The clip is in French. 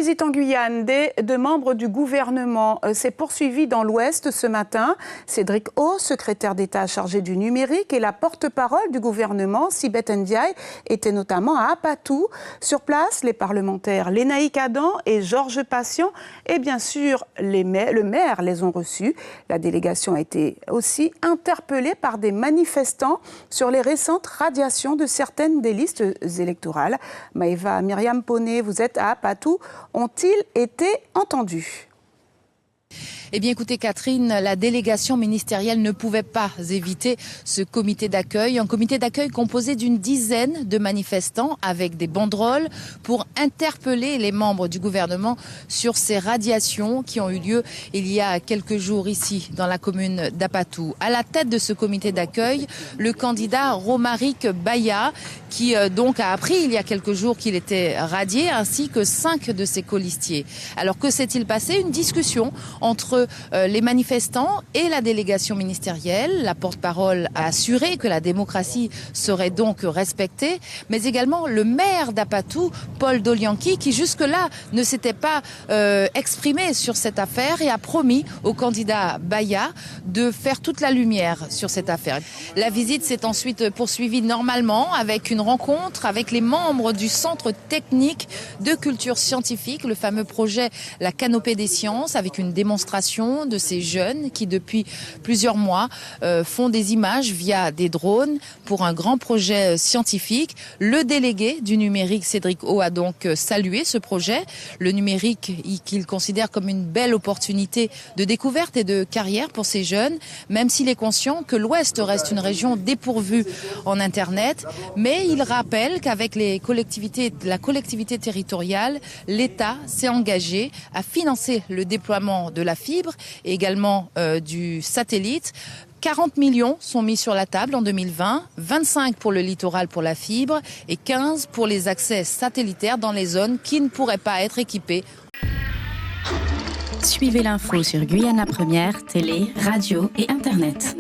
Visite en Guyane de membres du gouvernement s'est poursuivie dans l'Ouest ce matin. Cédric O, secrétaire d'État chargé du numérique, et la porte-parole du gouvernement, Sibeth Ndiaye, étaient notamment à Apatou. Sur place, les parlementaires Lénaïque Adam et Georges Patient et bien sûr le maire les ont reçus. La délégation a été aussi interpellée par des manifestants sur les récentes radiations de certaines des listes électorales. Maëva Myriam Poney, vous êtes à Apatou. Ont-ils été entendus ? Eh bien, écoutez, Catherine, la délégation ministérielle ne pouvait pas éviter ce comité d'accueil. Un comité d'accueil composé d'une dizaine de manifestants avec des banderoles pour interpeller les membres du gouvernement sur ces radiations qui ont eu lieu il y a quelques jours ici, dans la commune d'Apatou. À la tête de ce comité d'accueil, le candidat Romaric Baya, qui donc a appris il y a quelques jours qu'il était radié, ainsi que 5 de ses colistiers. Alors, que s'est-il passé ? Une discussion entre les manifestants et la délégation ministérielle. La porte-parole a assuré que la démocratie serait donc respectée, mais également le maire d'Apatou, Paul Dolianki, qui jusque-là ne s'était pas exprimé sur cette affaire et a promis au candidat Baya de faire toute la lumière sur cette affaire. La visite s'est ensuite poursuivie normalement avec une rencontre avec les membres du Centre technique de culture scientifique, le fameux projet La Canopée des sciences, avec une démonstration de ces jeunes qui, depuis plusieurs mois, font des images via des drones pour un grand projet scientifique. Le délégué du numérique, Cédric O, a donc salué ce projet. Le numérique, qu'il considère comme une belle opportunité de découverte et de carrière pour ces jeunes, même s'il est conscient que l'Ouest reste une région dépourvue en Internet. Mais il rappelle qu'avec la collectivité territoriale, l'État s'est engagé à financer le déploiement de la fibre et également du satellite. 40 millions sont mis sur la table en 2020, 25 pour le littoral pour la fibre et 15 pour les accès satellitaires dans les zones qui ne pourraient pas être équipées. Suivez l'info sur Guyana Première, télé, radio et Internet.